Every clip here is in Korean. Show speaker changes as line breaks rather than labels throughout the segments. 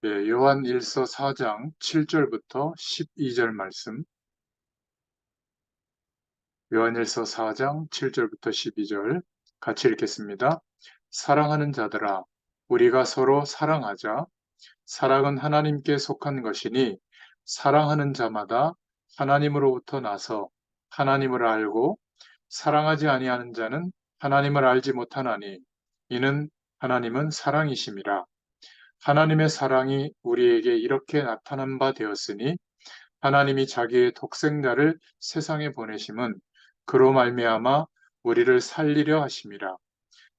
예, 요한일서 4장 7절부터 12절 말씀, 요한일서 4장 7절부터 12절 같이 읽겠습니다. 사랑하는 자들아, 우리가 서로 사랑하자. 사랑은 하나님께 속한 것이니 사랑하는 자마다 하나님으로부터 나서 하나님을 알고 사랑하지 아니하는 자는 하나님을 알지 못하나니 이는 하나님은 사랑이심이라. 하나님의 사랑이 우리에게 이렇게 나타난 바 되었으니 하나님이 자기의 독생자를 세상에 보내심은 그로 말미암아 우리를 살리려 하심이라.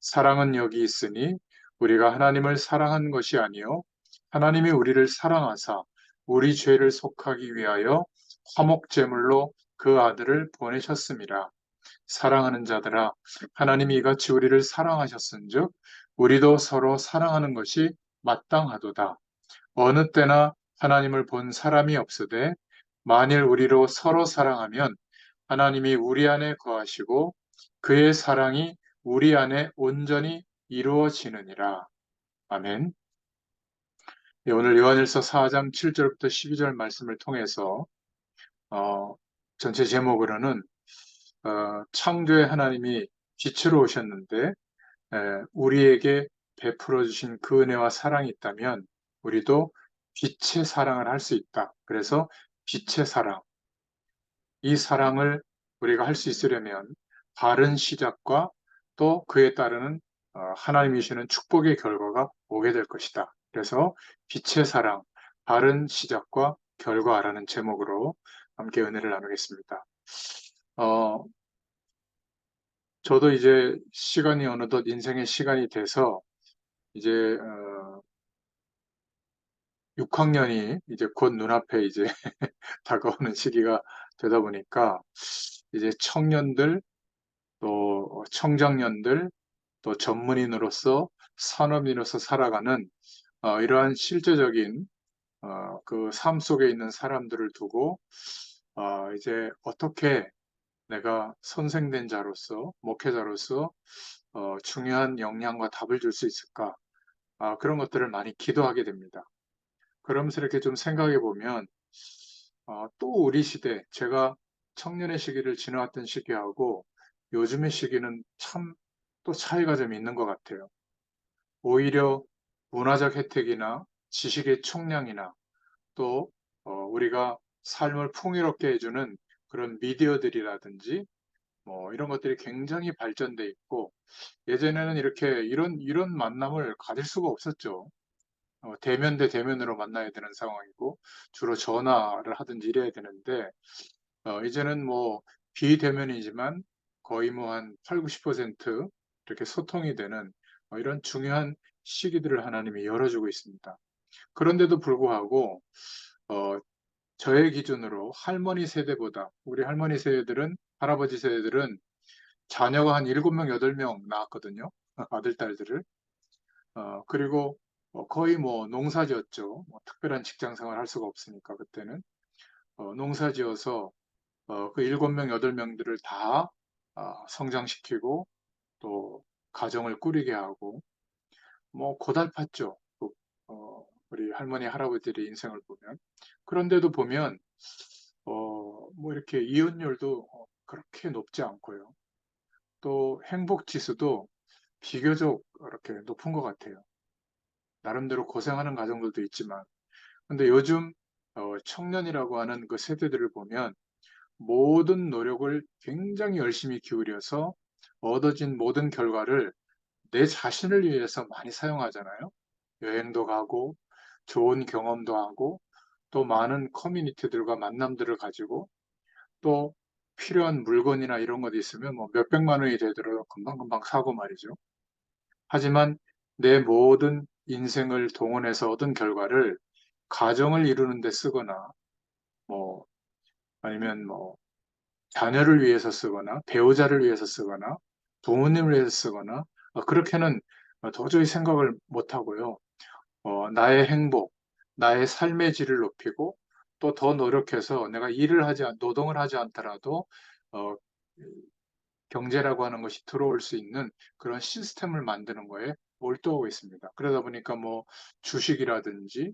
사랑은 여기 있으니 우리가 하나님을 사랑한 것이 아니요 하나님이 우리를 사랑하사 우리 죄를 속하기 위하여 화목제물로 그 아들을 보내셨음이라. 사랑하는 자들아, 하나님이 이같이 우리를 사랑하셨은즉 우리도 서로 사랑하는 것이 마땅하도다. 어느 때나 하나님을 본 사람이 없으되 만일 우리로 서로 사랑하면 하나님이 우리 안에 거하시고 그의 사랑이 우리 안에 온전히 이루어지느니라. 아멘. 네, 오늘 요한일서 4장 7절부터 12절 말씀을 통해서 어, 전체 제목으로는 창조의 하나님이 빛으로 오셨는데 우리에게 베풀어 주신 그 은혜와 사랑이 있다면 우리도 빛의 사랑을 할 수 있다. 그래서 빛의 사랑, 이 사랑을 우리가 할 수 있으려면 바른 시작과 또 그에 따르는 하나님이 주시는 축복의 결과가 오게 될 것이다. 그래서 빛의 사랑, 바른 시작과 결과라는 제목으로 함께 은혜를 나누겠습니다. 어, 저도 이제 시간이 어느덧 인생의 시간이 돼서 이제 6학년이 이제 곧 눈앞에 이제 다가오는 시기가 되다 보니까 이제 청년들 또 청장년들 또 전문인으로서 산업인으로서 살아가는 이러한 실제적인 그 삶 속에 있는 사람들을 두고 이제 어떻게 내가 선생된 자로서 목회자로서 중요한 역량과 답을 줄 수 있을까? 그런 것들을 많이 기도하게 됩니다. 그러면서 이렇게 좀 생각해 보면 또 우리 시대, 제가 청년의 시기를 지나왔던 시기하고 요즘의 시기는 참 또 차이가 좀 있는 것 같아요. 오히려 문화적 혜택이나 지식의 총량이나 또 우리가 삶을 풍요롭게 해주는 그런 미디어들이라든지 뭐 이런 것들이 굉장히 발전돼 있고 예전에는 이렇게 이런 만남을 가질 수가 없었죠. 대면 대 대면으로 만나야 되는 상황이고 주로 전화를 하든지 이래야 되는데 이제는 뭐 비대면이지만 거의 뭐 한 8, 90% 이렇게 소통이 되는 이런 중요한 시기들을 하나님이 열어주고 있습니다. 그런데도 불구하고 어, 저의 기준으로 할머니 세대보다 우리 할머니 세대들은 할아버지 세대들은 자녀가 한 7명, 8명 낳았거든요. 아들, 딸들을. 그리고 거의 뭐 농사지었죠. 뭐 특별한 직장 생활 할 수가 없으니까 그때는. 농사지어서 그 7명, 8명들을 다 성장시키고 또 가정을 꾸리게 하고 뭐 고달팠죠. 우리 할머니, 할아버지들의 인생을 보면. 그런데도 보면 뭐 이렇게 이혼율도 그렇게 높지 않고요. 또 행복 지수도 비교적 이렇게 높은 것 같아요. 나름대로 고생하는 가정들도 있지만. 근데 요즘 청년이라고 하는 그 세대들을 보면 모든 노력을 굉장히 열심히 기울여서 얻어진 모든 결과를 내 자신을 위해서 많이 사용하잖아요. 여행도 가고, 좋은 경험도 하고, 또 많은 커뮤니티들과 만남들을 가지고, 또 필요한 물건이나 이런 것도 있으면 뭐 몇백만 원이 되더라도 금방금방 사고 말이죠. 하지만 내 모든 인생을 동원해서 얻은 결과를 가정을 이루는 데 쓰거나, 뭐, 아니면 뭐, 자녀를 위해서 쓰거나, 배우자를 위해서 쓰거나, 부모님을 위해서 쓰거나, 그렇게는 도저히 생각을 못 하고요. 나의 행복, 나의 삶의 질을 높이고, 또 더 노력해서 내가 노동을 하지 않더라도, 어, 경제라고 하는 것이 들어올 수 있는 그런 시스템을 만드는 거에 몰두하고 있습니다. 그러다 보니까 뭐 주식이라든지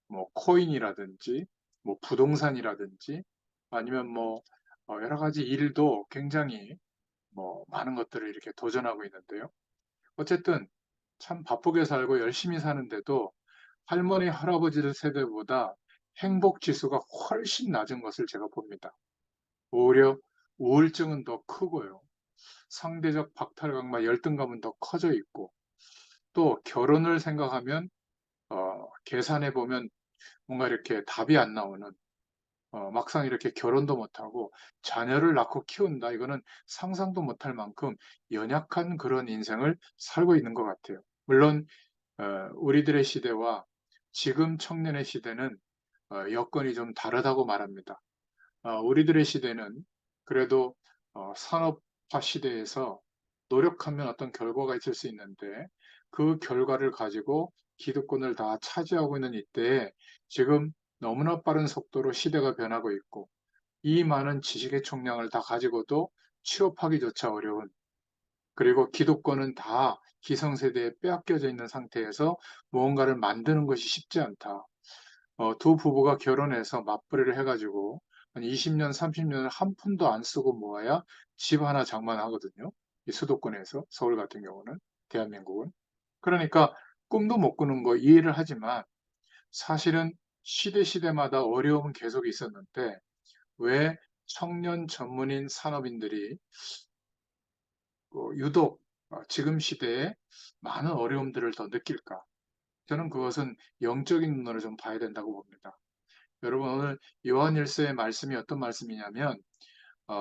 뭐 코인이라든지 뭐 부동산이라든지 아니면 뭐 여러 가지 일도 굉장히 뭐 많은 것들을 이렇게 도전하고 있는데요. 어쨌든 참 바쁘게 살고 열심히 사는데도 할머니, 할아버지들 세대보다 행복 지수가 훨씬 낮은 것을 제가 봅니다. 오히려 우울증은 더 크고요. 상대적 박탈감과 열등감은 더 커져 있고, 또 결혼을 생각하면 계산해 보면 뭔가 이렇게 답이 안 나오는, 막상 이렇게 결혼도 못하고 자녀를 낳고 키운다. 이거는 상상도 못할 만큼 연약한 그런 인생을 살고 있는 것 같아요. 물론 우리들의 시대와 지금 청년의 시대는 여건이 좀 다르다고 말합니다. 우리들의 시대는 그래도 산업화 시대에서 노력하면 어떤 결과가 있을 수 있는데 그 결과를 가지고 기득권을 다 차지하고 있는 이때에 지금 너무나 빠른 속도로 시대가 변하고 있고 이 많은 지식의 총량을 다 가지고도 취업하기조차 어려운, 그리고 기득권은 다 기성세대에 빼앗겨져 있는 상태에서 무언가를 만드는 것이 쉽지 않다. 두 부부가 결혼해서 맞벌이를 해가지고 한 20년, 30년을 한 푼도 안 쓰고 모아야 집 하나 장만하거든요. 이 수도권에서, 서울 같은 경우는, 대한민국은. 그러니까 꿈도 못 꾸는 거 이해를 하지만 사실은 시대마다 어려움은 계속 있었는데 왜 청년 전문인 산업인들이 유독 지금 시대에 많은 어려움들을 더 느낄까? 저는 그것은 영적인 눈으로 좀 봐야 된다고 봅니다. 여러분, 오늘 요한일서의 말씀이 어떤 말씀이냐면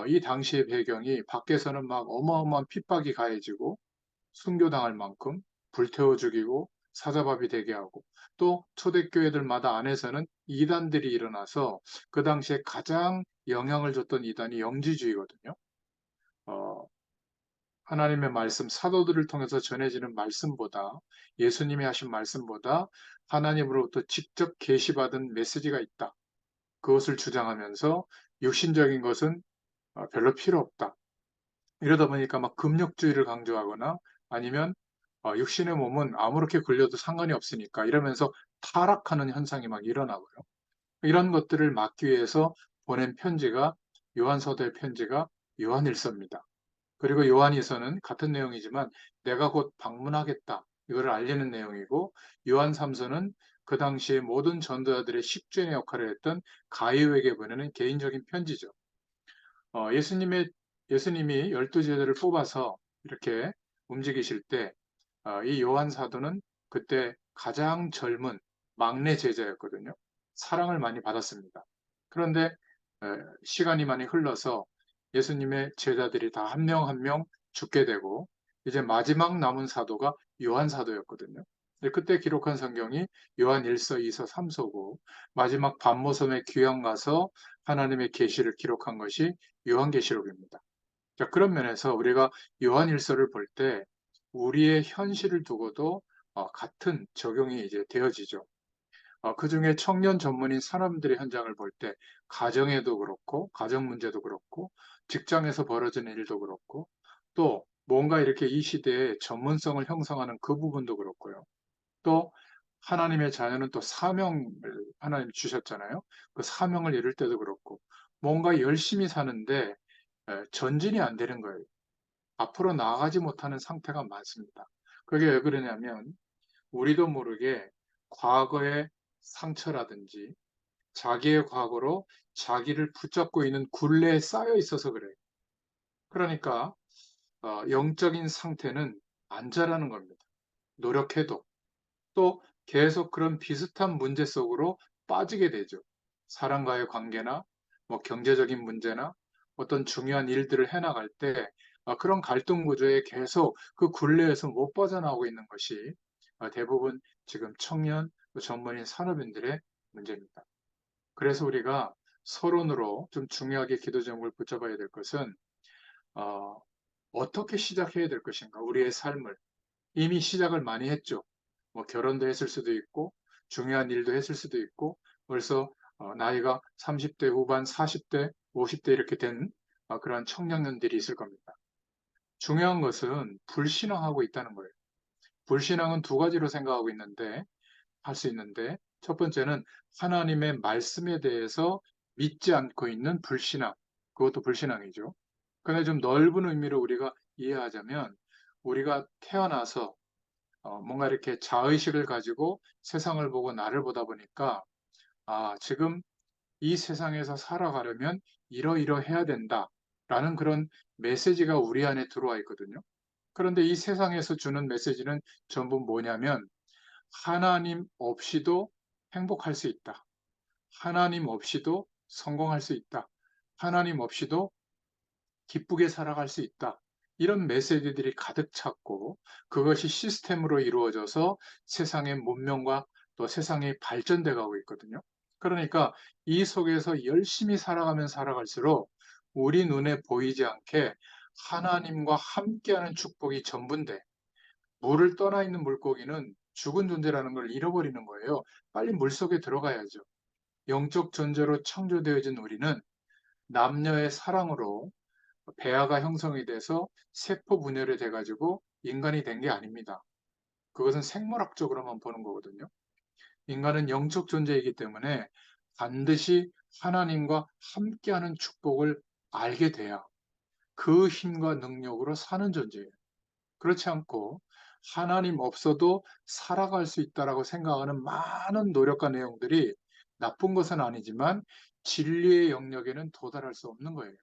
이 당시의 배경이 밖에서는 막 어마어마한 핍박이 가해지고 순교당할 만큼 불태워 죽이고 사자밥이 되게 하고, 또 초대교회들마다 안에서는 이단들이 일어나서 그 당시에 가장 영향을 줬던 이단이 영지주의거든요. 어, 하나님의 말씀, 사도들을 통해서 전해지는 말씀보다, 예수님이 하신 말씀보다 하나님으로부터 직접 계시받은 메시지가 있다. 그것을 주장하면서 육신적인 것은 별로 필요 없다. 이러다 보니까 막 금욕주의를 강조하거나 아니면 육신의 몸은 아무렇게 굴려도 상관이 없으니까 이러면서 타락하는 현상이 막 일어나고요. 이런 것들을 막기 위해서 보낸 편지가, 요한서도의 편지가 요한일서입니다. 그리고 요한이서는 같은 내용이지만 내가 곧 방문하겠다, 이거를 알리는 내용이고, 요한3서는 그 당시에 모든 전도자들의 식주인의 역할을 했던 가이오에게 보내는 개인적인 편지죠. 예수님이 12제자를 뽑아서 이렇게 움직이실 때, 이 요한 사도는 그때 가장 젊은 막내 제자였거든요. 사랑을 많이 받았습니다. 그런데 시간이 많이 흘러서 예수님의 제자들이 다 한 명 한 명 죽게 되고, 이제 마지막 남은 사도가 요한 사도였거든요. 그때 기록한 성경이 요한 1서, 2서, 3서고, 마지막 반모섬에 귀양 가서 하나님의 계시를 기록한 것이 요한계시록입니다. 자, 그런 면에서 우리가 요한일서를 볼 때 우리의 현실을 두고도 같은 적용이 이제 되어지죠. 그 중에 청년 전문인 사람들의 현장을 볼 때 가정에도 그렇고, 가정 문제도 그렇고, 직장에서 벌어지는 일도 그렇고, 또 뭔가 이렇게 이 시대에 전문성을 형성하는 그 부분도 그렇고요. 또 하나님의 자녀는 또 사명을 하나님 주셨잖아요. 그 사명을 이룰 때도 그렇고, 뭔가 열심히 사는데 전진이 안 되는 거예요. 앞으로 나아가지 못하는 상태가 많습니다. 그게 왜 그러냐면 우리도 모르게 과거의 상처라든지 자기의 과거로 자기를 붙잡고 있는 굴레에 쌓여 있어서 그래요. 그러니까 영적인 상태는 안 자라는 겁니다. 노력해도. 또 계속 그런 비슷한 문제 속으로 빠지게 되죠. 사람과의 관계나 뭐 경제적인 문제나 어떤 중요한 일들을 해나갈 때 그런 갈등 구조에 계속 그 굴레에서 못 빠져나오고 있는 것이 대부분 지금 청년 전문인 산업인들의 문제입니다. 그래서 우리가 서론으로 좀 중요하게 기도 제목을 붙잡아야 될 것은 어, 어떻게 시작해야 될 것인가, 우리의 삶을. 이미 시작을 많이 했죠. 뭐 결혼도 했을 수도 있고 중요한 일도 했을 수도 있고 벌써 나이가 30대 후반, 40대, 50대 이렇게 된 그러한 청년들이 있을 겁니다. 중요한 것은 불신앙하고 있다는 거예요. 불신앙은 두 가지로 생각하고 있는데 할 수 있는데, 첫 번째는 하나님의 말씀에 대해서 믿지 않고 있는 불신앙. 그것도 불신앙이죠. 그런데 좀 넓은 의미로 우리가 이해하자면 우리가 태어나서 뭔가 이렇게 자의식을 가지고 세상을 보고 나를 보다 보니까 지금 이 세상에서 살아가려면 이러이러해야 된다라는 그런 메시지가 우리 안에 들어와 있거든요. 그런데 이 세상에서 주는 메시지는 전부 뭐냐면 하나님 없이도 행복할 수 있다. 하나님 없이도 성공할 수 있다. 하나님 없이도 기쁘게 살아갈 수 있다. 이런 메시지들이 가득 찼고 그것이 시스템으로 이루어져서 세상의 문명과 또 세상이 발전돼 가고 있거든요. 그러니까 이 속에서 열심히 살아가면 살아갈수록 우리 눈에 보이지 않게 하나님과 함께하는 축복이 전부인데 물을 떠나 있는 물고기는 죽은 존재라는 걸 잃어버리는 거예요. 빨리 물속에 들어가야죠. 영적 존재로 창조되어진 우리는 남녀의 사랑으로 배아가 형성이 돼서 세포 분열이 돼가지고 인간이 된 게 아닙니다. 그것은 생물학적으로만 보는 거거든요. 인간은 영적 존재이기 때문에 반드시 하나님과 함께하는 축복을 알게 돼야 그 힘과 능력으로 사는 존재예요. 그렇지 않고 하나님 없어도 살아갈 수 있다라고 생각하는 많은 노력과 내용들이 나쁜 것은 아니지만 진리의 영역에는 도달할 수 없는 거예요.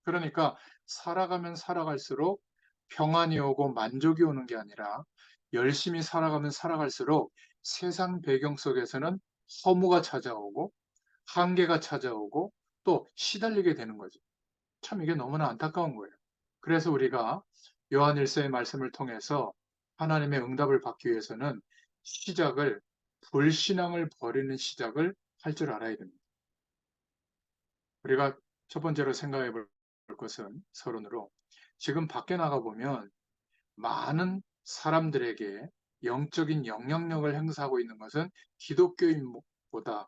그러니까 살아가면 살아갈수록 평안이 오고 만족이 오는 게 아니라 열심히 살아가면 살아갈수록 세상 배경 속에서는 허무가 찾아오고 한계가 찾아오고 또 시달리게 되는 거죠. 참 이게 너무나 안타까운 거예요. 그래서 우리가 요한일서의 말씀을 통해서 하나님의 응답을 받기 위해서는 시작을 불신앙을 버리는 시작을 할 줄 알아야 됩니다. 우리가 첫 번째로 생각해 볼 것은 서론으로 지금 밖에 나가 보면 많은 사람들에게 영적인 영향력을 행사하고 있는 것은 기독교인보다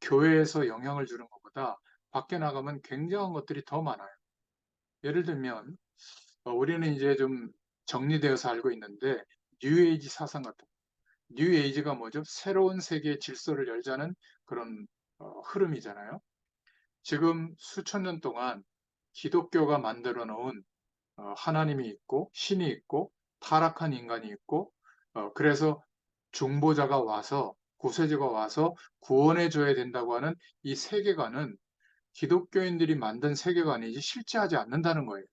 교회에서 영향을 주는 것보다 밖에 나가면 굉장한 것들이 더 많아요. 예를 들면 우리는 이제 좀 정리되어서 알고 있는데 뉴에이지 사상 같은 뉴에이지가 뭐죠? 새로운 세계의 질서를 열자는 그런 흐름이잖아요. 지금 수천 년 동안 기독교가 만들어 놓은 하나님이 있고 신이 있고 타락한 인간이 있고 그래서 중보자가 와서 구세주가 와서 구원해 줘야 된다고 하는 이 세계관은 기독교인들이 만든 세계관이지 실제하지 않는다는 거예요.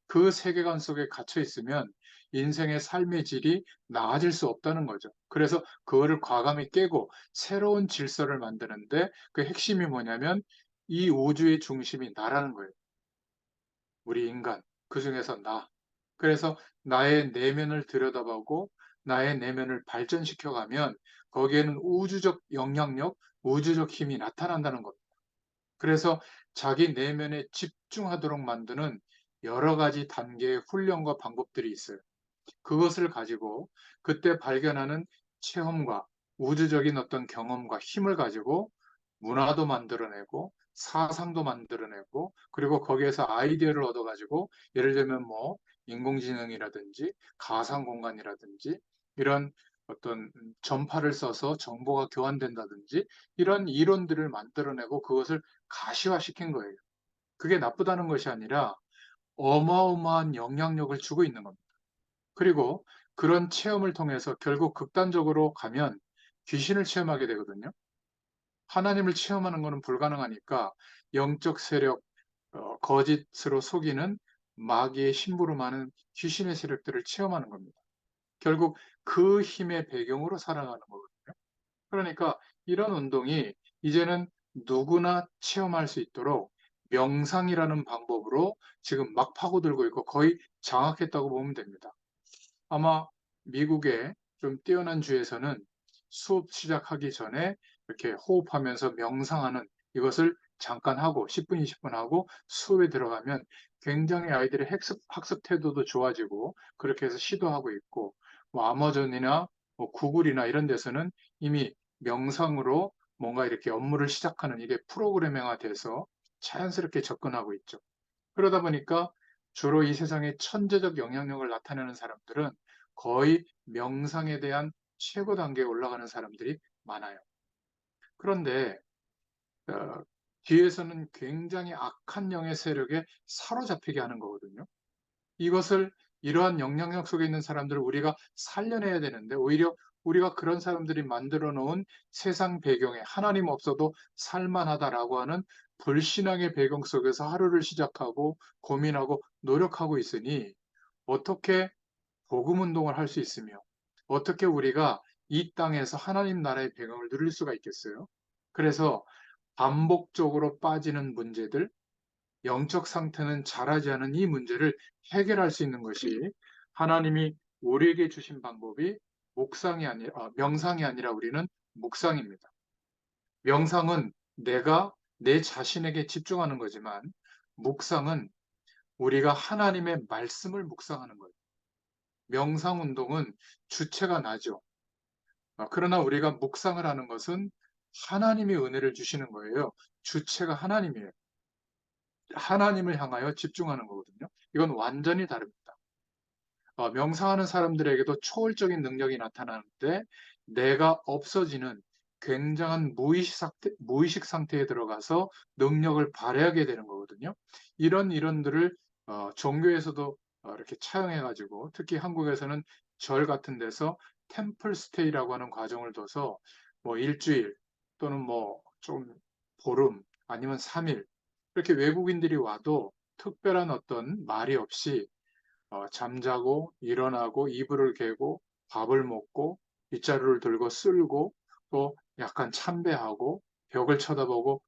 그 세계관 속에 갇혀 있으면 인생의 삶의 질이 나아질 수 없다는 거죠. 그래서 그거를 과감히 깨고 새로운 질서를 만드는데 그 핵심이 뭐냐면 이 우주의 중심이 나라는 거예요. 우리 인간, 그 중에서 나. 그래서 나의 내면을 들여다보고 나의 내면을 발전시켜 가면 거기에는 우주적 영향력, 우주적 힘이 나타난다는 겁니다. 그래서 자기 내면에 집중하도록 만드는 여러 가지 단계의 훈련과 방법들이 있어요. 그것을 가지고 그때 발견하는 체험과 우주적인 어떤 경험과 힘을 가지고 문화도 만들어내고 사상도 만들어내고 그리고 거기에서 아이디어를 얻어가지고 예를 들면 뭐 인공지능이라든지 가상공간이라든지 이런 어떤 전파를 써서 정보가 교환된다든지 이런 이론들을 만들어내고 그것을 가시화시킨 거예요. 그게 나쁘다는 것이 아니라 어마어마한 영향력을 주고 있는 겁니다. 그리고 그런 체험을 통해서 결국 극단적으로 가면 귀신을 체험하게 되거든요. 하나님을 체험하는 것은 불가능하니까 영적 세력, 거짓으로 속이는 마귀의 심부름 많은 귀신의 세력들을 체험하는 겁니다. 결국 그 힘의 배경으로 살아가는 거거든요. 그러니까 이런 운동이 이제는 누구나 체험할 수 있도록 명상이라는 방법으로 지금 막 파고들고 있고 거의 장악했다고 보면 됩니다. 아마 미국의 좀 뛰어난 주에서는 수업 시작하기 전에 이렇게 호흡하면서 명상하는 이것을 잠깐 하고 10분, 20분 하고 수업에 들어가면 굉장히 아이들의 학습 태도도 좋아지고 그렇게 해서 시도하고 있고 뭐 아마존이나 뭐 구글이나 이런 데서는 이미 명상으로 뭔가 이렇게 업무를 시작하는 이게 프로그래밍화 돼서 자연스럽게 접근하고 있죠. 그러다 보니까 주로 이 세상에 천재적 영향력을 나타내는 사람들은 거의 명상에 대한 최고 단계에 올라가는 사람들이 많아요. 그런데 어, 뒤에서는 굉장히 악한 영의 세력에 사로잡히게 하는 거거든요. 이것을 이러한 영향력 속에 있는 사람들을 우리가 살려내야 되는데 오히려 우리가 그런 사람들이 만들어 놓은 세상 배경에 하나님 없어도 살만하다라고 하는 불신앙의 배경 속에서 하루를 시작하고 고민하고 노력하고 있으니 어떻게 복음 운동을 할 수 있으며 어떻게 우리가 이 땅에서 하나님 나라의 배경을 누릴 수가 있겠어요? 그래서 반복적으로 빠지는 문제들, 영적 상태는 잘하지 않은 이 문제를 해결할 수 있는 것이 하나님이 우리에게 주신 방법이 명상이 아니라 우리는 묵상입니다. 명상은 내가 내 자신에게 집중하는 거지만 묵상은 우리가 하나님의 말씀을 묵상하는 거예요. 명상 운동은 주체가 나죠. 그러나 우리가 묵상을 하는 것은 하나님의 은혜를 주시는 거예요. 주체가 하나님이에요. 하나님을 향하여 집중하는 거거든요. 이건 완전히 다릅니다. 명상하는 사람들에게도 초월적인 능력이 나타나는데 내가 없어지는 굉장한 무의식 상태에 들어가서 능력을 발휘하게 되는 거거든요. 이런 이론들을 종교에서도 이렇게 차용해가지고 특히 한국에서는 절 같은 데서 템플 스테이라고 하는 과정을 둬서 뭐 일주일 또는 뭐 좀 보름 아니면 3일 이렇게 외국인들이 와도 특별한 어떤 말이 없이 잠자고 일어나고 이불을 개고 밥을 먹고 빗자루를 들고 쓸고 또 약간 참배하고 벽을 쳐다보고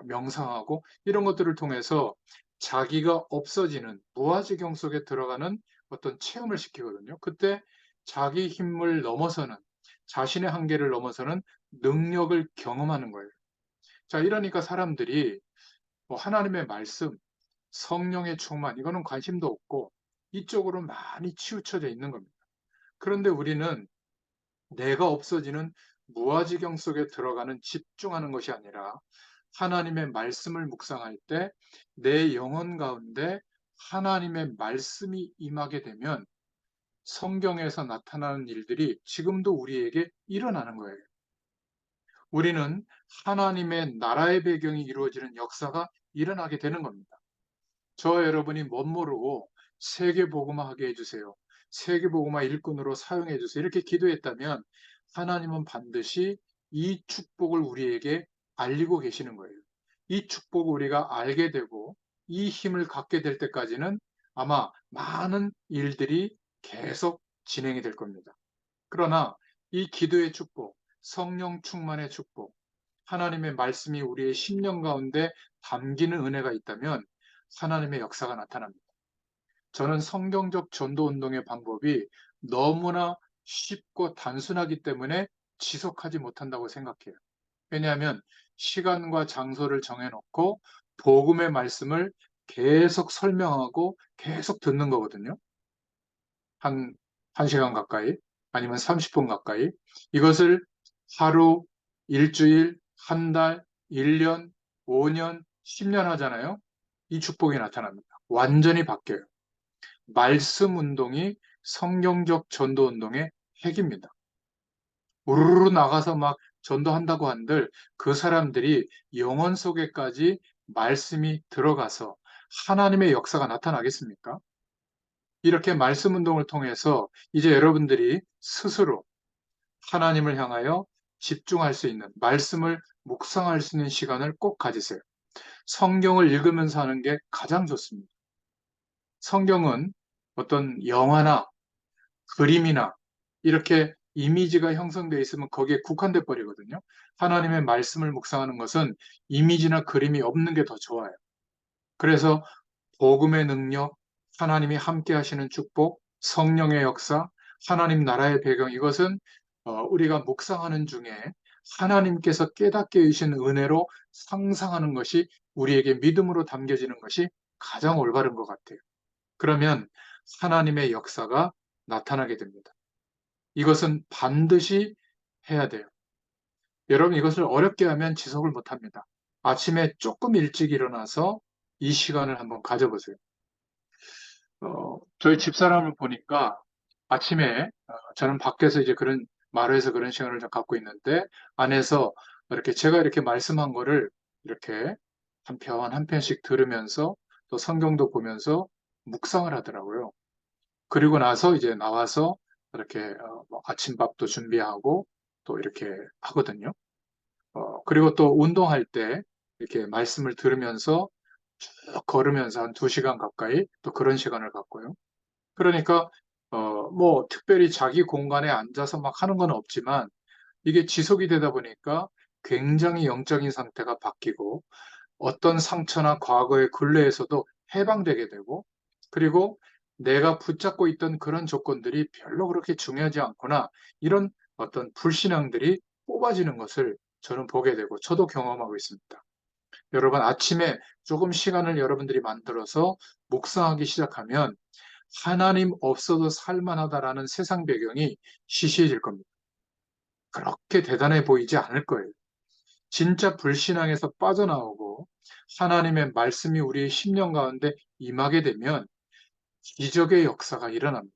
명상하고 이런 것들을 통해서 자기가 없어지는 무아지경 속에 들어가는 어떤 체험을 시키거든요. 그때 자기 힘을 넘어서는 자신의 한계를 넘어서는 능력을 경험하는 거예요. 자, 이러니까 사람들이 뭐 하나님의 말씀, 성령의 충만, 이거는 관심도 없고 이쪽으로 많이 치우쳐져 있는 겁니다. 그런데 우리는 내가 없어지는 무아지경 속에 들어가는 집중하는 것이 아니라 하나님의 말씀을 묵상할 때 내 영혼 가운데 하나님의 말씀이 임하게 되면 성경에서 나타나는 일들이 지금도 우리에게 일어나는 거예요. 우리는 하나님의 나라의 배경이 이루어지는 역사가 일어나게 되는 겁니다. 저와 여러분이 멋모르고 세계복음화 하게 해주세요. 세계복음화 일꾼으로 사용해 주세요. 이렇게 기도했다면 하나님은 반드시 이 축복을 우리에게 알리고 계시는 거예요. 이 축복을 우리가 알게 되고 이 힘을 갖게 될 때까지는 아마 많은 일들이 계속 진행이 될 겁니다. 그러나 이 기도의 축복, 성령 충만의 축복, 하나님의 말씀이 우리의 심령 가운데 담기는 은혜가 있다면 하나님의 역사가 나타납니다. 저는 성경적 전도 운동의 방법이 너무나 쉽고 단순하기 때문에 지속하지 못한다고 생각해요. 왜냐하면 시간과 장소를 정해놓고 복음의 말씀을 계속 설명하고 계속 듣는 거거든요. 한, 1시간 가까이 아니면 30분 가까이. 이것을 하루, 일주일, 한 달, 1년, 5년, 10년 하잖아요. 이 축복이 나타납니다. 완전히 바뀌어요. 말씀 운동이 성경적 전도 운동의 핵입니다. 우르르 나가서 막 전도한다고 한들 그 사람들이 영혼 속에까지 말씀이 들어가서 하나님의 역사가 나타나겠습니까? 이렇게 말씀 운동을 통해서 이제 여러분들이 스스로 하나님을 향하여 집중할 수 있는 말씀을 묵상할 수 있는 시간을 꼭 가지세요. 성경을 읽으면서 하는 게 가장 좋습니다. 성경은 어떤 영화나 그림이나 이렇게 이미지가 형성되어 있으면 거기에 국한돼 버리거든요. 하나님의 말씀을 묵상하는 것은 이미지나 그림이 없는 게 더 좋아요. 그래서 복음의 능력, 하나님이 함께 하시는 축복, 성령의 역사, 하나님 나라의 배경, 이것은 우리가 묵상하는 중에 하나님께서 깨닫게 해주신 은혜로 상상하는 것이 우리에게 믿음으로 담겨지는 것이 가장 올바른 것 같아요. 그러면 하나님의 역사가 나타나게 됩니다. 이것은 반드시 해야 돼요. 여러분 이것을 어렵게 하면 지속을 못 합니다. 아침에 조금 일찍 일어나서 이 시간을 한번 가져보세요. 저희 집사람을 보니까 아침에 저는 밖에서 이제 그런 마루에서 그런 시간을 좀 갖고 있는데 안에서 이렇게 제가 이렇게 말씀한 거를 이렇게 한 편 한 편씩 들으면서 또 성경도 보면서 묵상을 하더라고요. 그리고 나서 이제 나와서 이렇게 뭐 아침밥도 준비하고 또 이렇게 하거든요. 그리고 또 운동할 때 이렇게 말씀을 들으면서 쭉 걸으면서 한 2시간 가까이 또 그런 시간을 갖고요. 그러니까 뭐 특별히 자기 공간에 앉아서 막 하는 건 없지만 이게 지속이 되다 보니까 굉장히 영적인 상태가 바뀌고 어떤 상처나 과거의 굴레에서도 해방되게 되고 그리고 내가 붙잡고 있던 그런 조건들이 별로 그렇게 중요하지 않구나 이런 어떤 불신앙들이 뽑아지는 것을 저는 보게 되고 저도 경험하고 있습니다. 여러분 아침에 조금 시간을 여러분들이 만들어서 묵상하기 시작하면 하나님 없어도 살만하다라는 세상 배경이 시시해질 겁니다. 그렇게 대단해 보이지 않을 거예요. 진짜 불신앙에서 빠져나오고 하나님의 말씀이 우리의 심령 가운데 임하게 되면 기적의 역사가 일어납니다.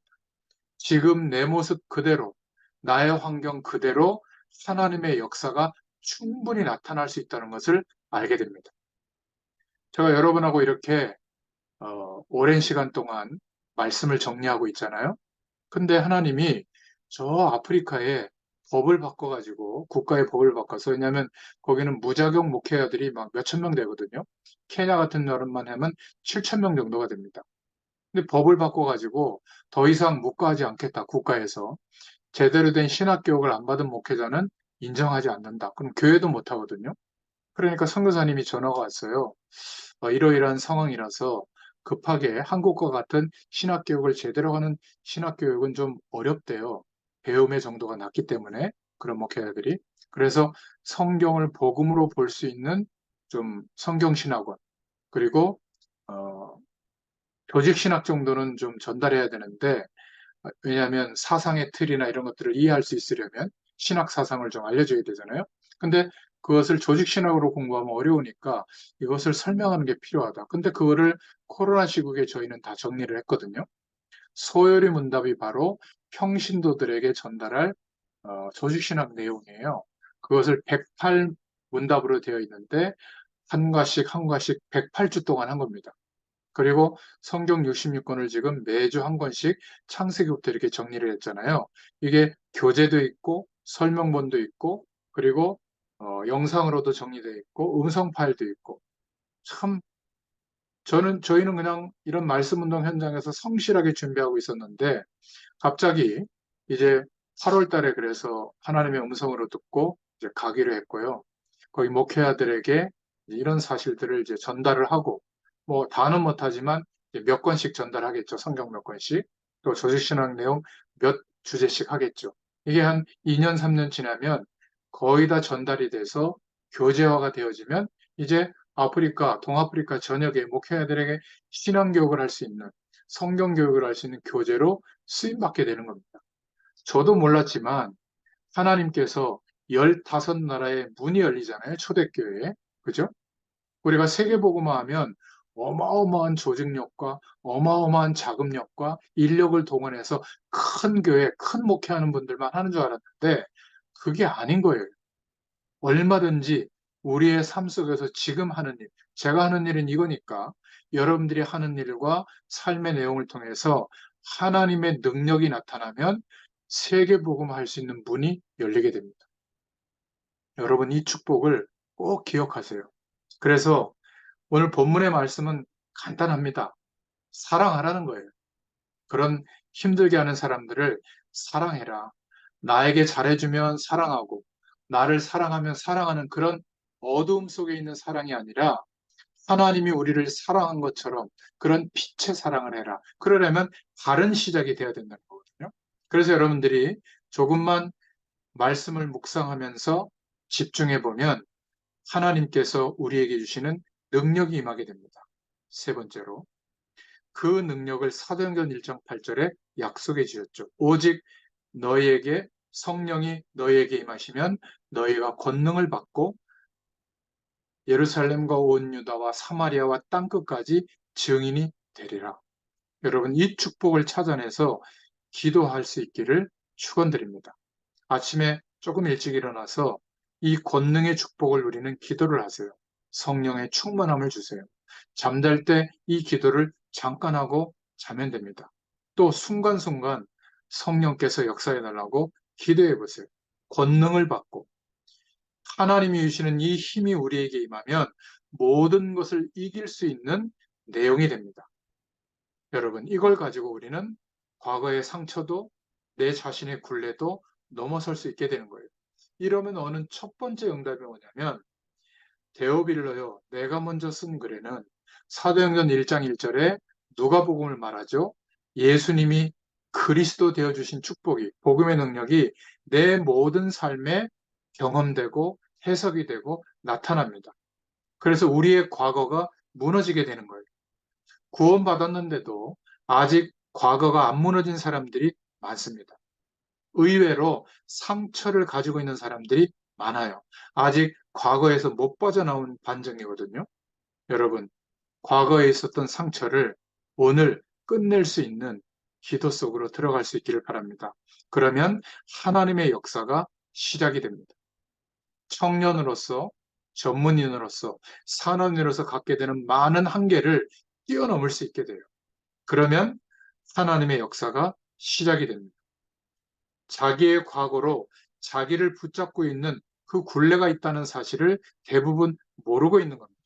지금 내 모습 그대로, 나의 환경 그대로 하나님의 역사가 충분히 나타날 수 있다는 것을 알게 됩니다. 제가 여러분하고 이렇게 오랜 시간 동안 말씀을 정리하고 있잖아요. 근데 하나님이 저 아프리카에 법을 바꿔가지고 국가의 법을 바꿔서 왜냐하면 거기는 무자격 목회자들이 막 몇천 명 되거든요. 케냐 같은 나라만 하면 7천 명 정도가 됩니다. 근데 법을 바꿔가지고 더 이상 묵과하지 않겠다 국가에서 제대로 된 신학 교육을 안 받은 목회자는 인정하지 않는다. 그럼 교회도 못 하거든요. 그러니까 선교사님이 전화가 왔어요. 이러이러한 상황이라서 급하게 한국과 같은 신학교육을 제대로 하는 신학교육은 좀 어렵대요. 배움의 정도가 낮기 때문에 그런 목회자들이. 그래서 성경을 복음으로 볼 수 있는 좀 성경신학원 그리고 어, 조직신학 정도는 좀 전달해야 되는데 왜냐하면 사상의 틀이나 이런 것들을 이해할 수 있으려면 신학 사상을 좀 알려줘야 되잖아요. 근데 그것을 조직신학으로 공부하면 어려우니까 이것을 설명하는 게 필요하다. 근데 그거를 코로나 시국에 저희는 다 정리를 했거든요. 소요리 문답이 바로 평신도들에게 전달할 조직신학 내용이에요. 그것을 108 문답으로 되어 있는데 한 과씩 한 과씩 108주 동안 한 겁니다. 그리고 성경 66권을 지금 매주 한 권씩 창세기부터 이렇게 정리를 했잖아요. 이게 교재도 있고 설명본도 있고 그리고 영상으로도 정리되어 있고 음성 파일도 있고 참 저희는 그냥 이런 말씀 운동 현장에서 성실하게 준비하고 있었는데 갑자기 이제 8월 달에 그래서 하나님의 음성으로 듣고 이제 가기로 했고요. 거기 목회자들에게 이런 사실들을 이제 전달을 하고 뭐 다는 못하지만 몇 권씩 전달하겠죠. 성경 몇 권씩. 또 조직신학 내용 몇 주제씩 하겠죠. 이게 한 2년, 3년 지나면 거의 다 전달이 돼서 교재화가 되어지면 이제 아프리카, 동아프리카 전역의 목회자들에게 신앙교육을 할 수 있는 성경교육을 할 수 있는 교재로 쓰임받게 되는 겁니다. 저도 몰랐지만 하나님께서 15나라의 문이 열리잖아요. 초대교회에. 그죠? 우리가 세계복음화 하면 어마어마한 조직력과 어마어마한 자금력과 인력을 동원해서 큰 교회, 큰 목회하는 분들만 하는 줄 알았는데 그게 아닌 거예요. 얼마든지 우리의 삶 속에서 지금 하는 일, 제가 하는 일은 이거니까 여러분들이 하는 일과 삶의 내용을 통해서 하나님의 능력이 나타나면 세계복음 할 수 있는 문이 열리게 됩니다. 여러분 이 축복을 꼭 기억하세요. 그래서 오늘 본문의 말씀은 간단합니다. 사랑하라는 거예요. 그런 힘들게 하는 사람들을 사랑해라. 나에게 잘해주면 사랑하고, 나를 사랑하면 사랑하는 그런 어두움 속에 있는 사랑이 아니라 하나님이 우리를 사랑한 것처럼 그런 빛의 사랑을 해라. 그러려면 다른 시작이 돼야 된다는 거거든요. 그래서 여러분들이 조금만 말씀을 묵상하면서 집중해 보면 하나님께서 우리에게 주시는 능력이 임하게 됩니다. 세 번째로, 그 능력을 사도행전 1장 8절에 약속해 주셨죠. 오직 너희에게 성령이 너희에게 임하시면 너희가 권능을 받고 예루살렘과 온 유다와 사마리아와 땅끝까지 증인이 되리라. 여러분 이 축복을 찾아내서 기도할 수 있기를 축원드립니다. 아침에 조금 일찍 일어나서 이 권능의 축복을 누리는 기도를 하세요. 성령의 충만함을 주세요. 잠잘 때 이 기도를 잠깐 하고 자면 됩니다. 또 순간순간 성령께서 역사해 달라고 기도해 보세요. 권능을 받고 하나님이 주시는 이 힘이 우리에게 임하면 모든 것을 이길 수 있는 내용이 됩니다. 여러분, 이걸 가지고 우리는 과거의 상처도 내 자신의 굴레도 넘어설 수 있게 되는 거예요. 이러면 오는 첫 번째 응답이 뭐냐면 데오빌로요, 내가 먼저 쓴 글에는 사도행전 1장 1절에 누가복음을 말하죠. 예수님이 그리스도 되어주신 축복이, 복음의 능력이 내 모든 삶에 경험되고 해석이 되고 나타납니다. 그래서 우리의 과거가 무너지게 되는 거예요. 구원받았는데도 아직 과거가 안 무너진 사람들이 많습니다. 의외로 상처를 가지고 있는 사람들이 많아요. 아직 과거에서 못 빠져나온 반증이거든요. 여러분, 과거에 있었던 상처를 오늘 끝낼 수 있는 기도 속으로 들어갈 수 있기를 바랍니다. 그러면 하나님의 역사가 시작이 됩니다. 청년으로서, 전문인으로서, 산업인으로서 갖게 되는 많은 한계를 뛰어넘을 수 있게 돼요. 그러면 하나님의 역사가 시작이 됩니다. 자기의 과거로 자기를 붙잡고 있는 그 굴레가 있다는 사실을 대부분 모르고 있는 겁니다.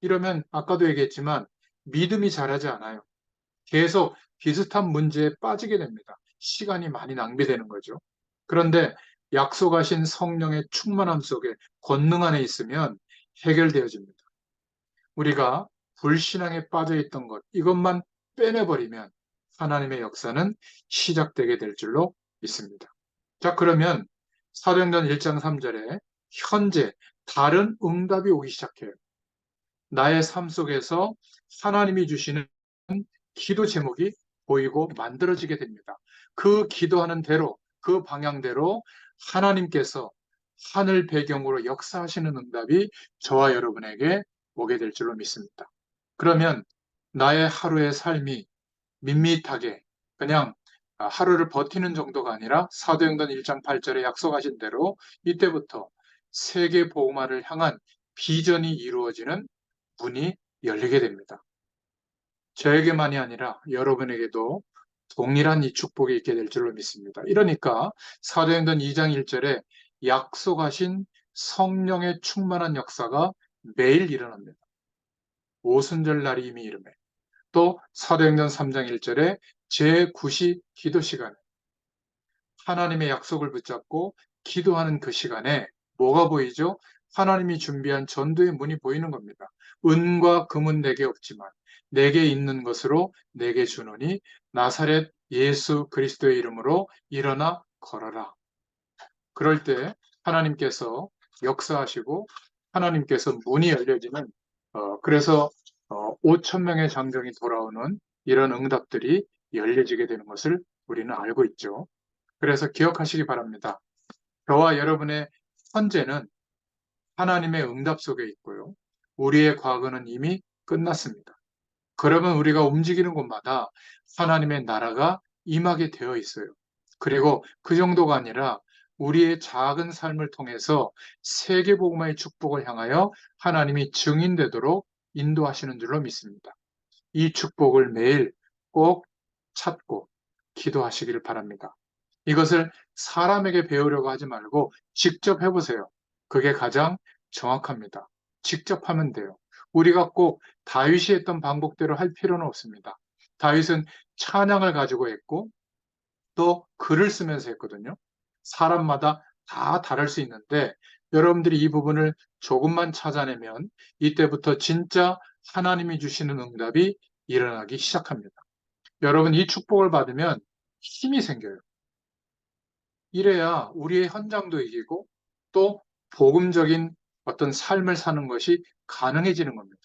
이러면 아까도 얘기했지만 믿음이 자라지 않아요. 계속 비슷한 문제에 빠지게 됩니다. 시간이 많이 낭비되는 거죠. 그런데 약속하신 성령의 충만함 속에 권능 안에 있으면 해결되어집니다. 우리가 불신앙에 빠져 있던 것, 이것만 빼내버리면 하나님의 역사는 시작되게 될 줄로 믿습니다. 자, 그러면 사도행전 1장 3절에 현재 다른 응답이 오기 시작해요. 나의 삶 속에서 하나님이 주시는 기도 제목이 보이고 만들어지게 됩니다. 그 기도하는 대로, 그 방향대로 하나님께서 하늘 배경으로 역사하시는 응답이 저와 여러분에게 오게 될 줄로 믿습니다. 그러면 나의 하루의 삶이 밋밋하게 그냥 하루를 버티는 정도가 아니라 사도행전 1장 8절에 약속하신 대로 이때부터 세계 복음화를 향한 비전이 이루어지는 문이 열리게 됩니다. 저에게만이 아니라 여러분에게도 동일한 이 축복이 있게 될 줄로 믿습니다. 이러니까 사도행전 2장 1절에 약속하신 성령의 충만한 역사가 매일 일어납니다. 오순절 날이 이미 이름에 또 사도행전 3장 1절에 제9시 기도 시간 하나님의 약속을 붙잡고 기도하는 그 시간에 뭐가 보이죠? 하나님이 준비한 전도의 문이 보이는 겁니다. 은과 금은 내게 없지만 내게 있는 것으로 내게 주노니 나사렛 예수 그리스도의 이름으로 일어나 걸어라. 그럴 때 하나님께서 역사하시고 하나님께서 문이 열려지는 그래서 5천 명의 장정이 돌아오는 이런 응답들이 열려지게 되는 것을 우리는 알고 있죠. 그래서 기억하시기 바랍니다. 저와 여러분의 현재는 하나님의 응답 속에 있고요. 우리의 과거는 이미 끝났습니다. 그러면 우리가 움직이는 곳마다 하나님의 나라가 임하게 되어 있어요. 그리고 그 정도가 아니라 우리의 작은 삶을 통해서 세계복음화의 축복을 향하여 하나님이 증인되도록 인도하시는 줄로 믿습니다. 이 축복을 매일 꼭 찾고 기도하시기를 바랍니다. 이것을 사람에게 배우려고 하지 말고 직접 해보세요. 그게 가장 정확합니다. 직접 하면 돼요. 우리가 꼭 다윗이 했던 방법대로 할 필요는 없습니다. 다윗은 찬양을 가지고 했고 또 글을 쓰면서 했거든요. 사람마다 다 다를 수 있는데 여러분들이 이 부분을 조금만 찾아내면 이때부터 진짜 하나님이 주시는 응답이 일어나기 시작합니다. 여러분 이 축복을 받으면 힘이 생겨요. 이래야 우리의 현장도 이기고 또 복음적인 어떤 삶을 사는 것이 가능해지는 겁니다.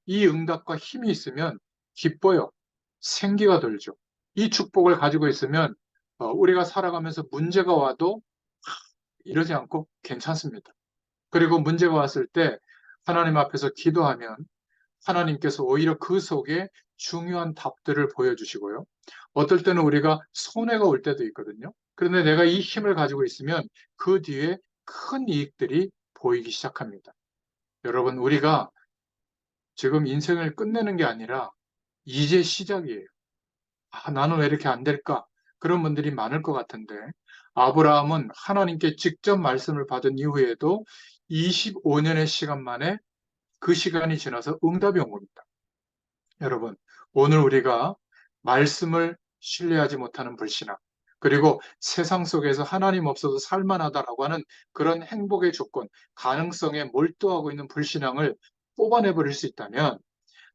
이 응답과 힘이 있으면 기뻐요. 생기가 돌죠. 이 축복을 가지고 있으면 우리가 살아가면서 문제가 와도 이러지 않고 괜찮습니다. 그리고 문제가 왔을 때 하나님 앞에서 기도하면 하나님께서 오히려 그 속에 중요한 답들을 보여주시고요. 어떨 때는 우리가 손해가 올 때도 있거든요. 그런데 내가 이 힘을 가지고 있으면 그 뒤에 큰 이익들이 보이기 시작합니다. 여러분, 우리가 지금 인생을 끝내는 게 아니라 이제 시작이에요. 아, 나는 왜 이렇게 안 될까? 그런 분들이 많을 것 같은데, 아브라함은 하나님께 직접 말씀을 받은 이후에도 25년의 시간 만에 그 시간이 지나서 응답이 온 겁니다. 여러분, 오늘 우리가 말씀을 신뢰하지 못하는 불신앙, 그리고 세상 속에서 하나님 없어도 살만하다라고 하는 그런 행복의 조건, 가능성에 몰두하고 있는 불신앙을 뽑아내버릴 수 있다면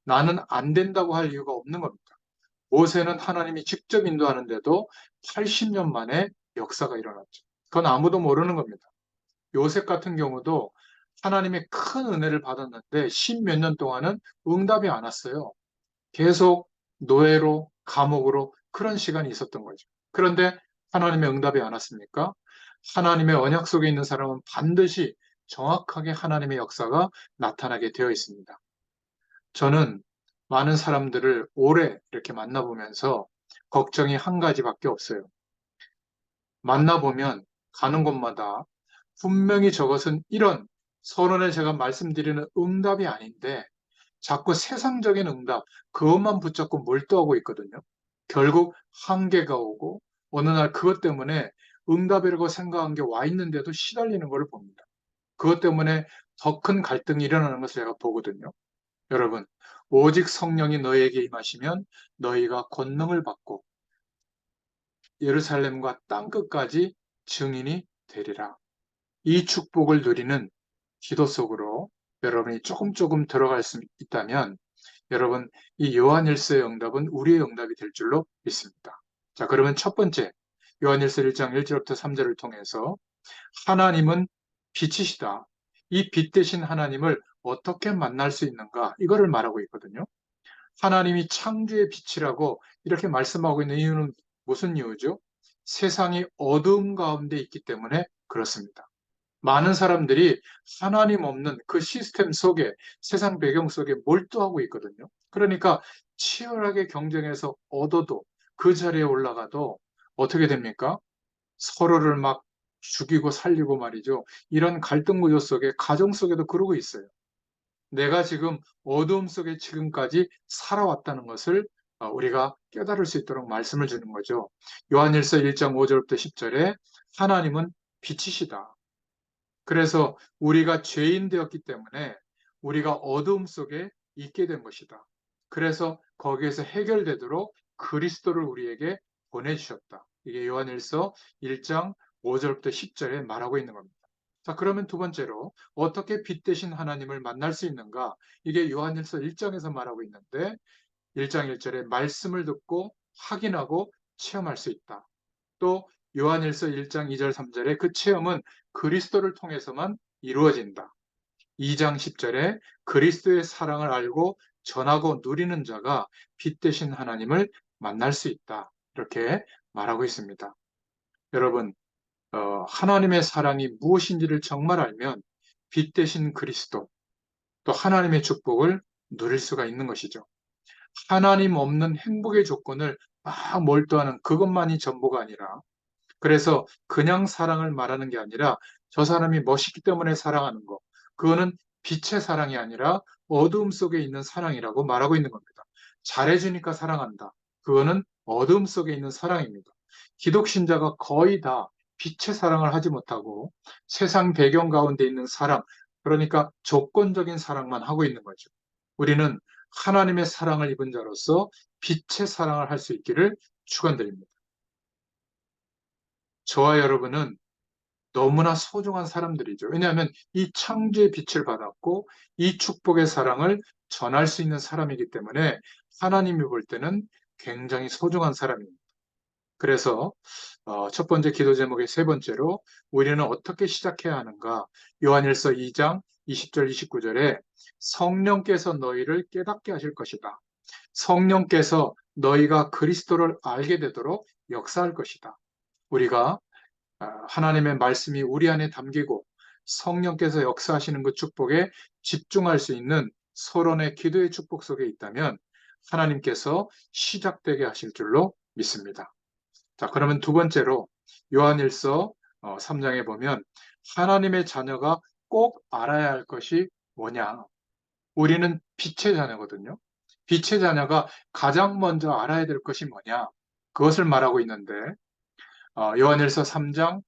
나는 안 된다고 할 이유가 없는 겁니다. 모세는 하나님이 직접 인도하는데도 80년 만에 역사가 일어났죠. 그건 아무도 모르는 겁니다. 요셉 같은 경우도 하나님의 큰 은혜를 받았는데 10몇 년 동안은 응답이 안 왔어요. 계속 노예로, 감옥으로 그런 시간이 있었던 거죠. 그런데 하나님의 응답이 안 왔습니까? 하나님의 언약 속에 있는 사람은 반드시 정확하게 하나님의 역사가 나타나게 되어 있습니다. 저는 많은 사람들을 오래 이렇게 만나보면서 걱정이 한 가지밖에 없어요. 만나보면 가는 곳마다 분명히 저것은 이런 서론에 제가 말씀드리는 응답이 아닌데 자꾸 세상적인 응답, 그것만 붙잡고 몰두하고 있거든요. 결국 한계가 오고 어느 날 그것 때문에 응답이라고 생각한 게 와 있는데도 시달리는 걸 봅니다. 그것 때문에 더 큰 갈등이 일어나는 것을 제가 보거든요. 여러분, 오직 성령이 너희에게 임하시면 너희가 권능을 받고 예루살렘과 땅끝까지 증인이 되리라. 이 축복을 누리는 기도 속으로 여러분이 조금 들어갈 수 있다면 여러분, 이 요한일서의 응답은 우리의 응답이 될 줄로 믿습니다. 자, 그러면 첫 번째, 요한일서 1장 1절부터 3절을 통해서 하나님은 빛이시다. 이 빛 대신 하나님을 어떻게 만날 수 있는가? 이거를 말하고 있거든요. 하나님이 창조의 빛이라고 이렇게 말씀하고 있는 이유는 무슨 이유죠? 세상이 어두움 가운데 있기 때문에 그렇습니다. 많은 사람들이 하나님 없는 그 시스템 속에, 세상 배경 속에 몰두하고 있거든요. 그러니까 치열하게 경쟁해서 얻어도 그 자리에 올라가도 어떻게 됩니까? 서로를 막 죽이고 살리고 말이죠. 이런 갈등 구조 속에, 가정 속에도 그러고 있어요. 내가 지금 어두움 속에 지금까지 살아왔다는 것을 우리가 깨달을 수 있도록 말씀을 주는 거죠. 요한일서 1장 5절부터 10절에 하나님은 빛이시다. 그래서 우리가 죄인 되었기 때문에 우리가 어두움 속에 있게 된 것이다. 그래서 거기에서 해결되도록 그리스도를 우리에게 보내주셨다. 이게 요한일서 1장 5절부터 10절에 말하고 있는 겁니다. 자, 그러면 두 번째로 어떻게 빛 대신 하나님을 만날 수 있는가? 이게 요한일서 1장에서 말하고 있는데 1장 1절에 말씀을 듣고 확인하고 체험할 수 있다. 또 요한일서 1장 2절 3절에 그 체험은 그리스도를 통해서만 이루어진다. 2장 10절에 그리스도의 사랑을 알고 전하고 누리는 자가 빛 대신 하나님을 만날 수 있다. 이렇게 말하고 있습니다. 여러분, 하나님의 사랑이 무엇인지를 정말 알면 빛 대신 그리스도, 또 하나님의 축복을 누릴 수가 있는 것이죠. 하나님 없는 행복의 조건을 막 몰두하는 그것만이 전부가 아니라 그래서 그냥 사랑을 말하는 게 아니라 저 사람이 멋있기 때문에 사랑하는 거. 그거는 빛의 사랑이 아니라 어두움 속에 있는 사랑이라고 말하고 있는 겁니다. 잘해주니까 사랑한다. 그거는 어두움 속에 있는 사랑입니다. 기독신자가 거의 다 빛의 사랑을 하지 못하고 세상 배경 가운데 있는 사랑, 그러니까 조건적인 사랑만 하고 있는 거죠. 우리는 하나님의 사랑을 입은 자로서 빛의 사랑을 할 수 있기를 축원드립니다. 저와 여러분은 너무나 소중한 사람들이죠. 왜냐하면 이 창조의 빛을 받았고 이 축복의 사랑을 전할 수 있는 사람이기 때문에 하나님이 볼 때는 굉장히 소중한 사람입니다. 그래서 첫 번째 기도 제목의 세 번째로 우리는 어떻게 시작해야 하는가? 요한일서 2장 20절 29절에 성령께서 너희를 깨닫게 하실 것이다. 성령께서 너희가 그리스도를 알게 되도록 역사할 것이다. 우리가 하나님의 말씀이 우리 안에 담기고 성령께서 역사하시는 그 축복에 집중할 수 있는 서론의 기도의 축복 속에 있다면 하나님께서 시작되게 하실 줄로 믿습니다. 자, 그러면 두 번째로 요한일서 3장에 보면 하나님의 자녀가 꼭 알아야 할 것이 뭐냐? 우리는 빛의 자녀거든요. 빛의 자녀가 가장 먼저 알아야 될 것이 뭐냐? 그것을 말하고 있는데 요한일서 3장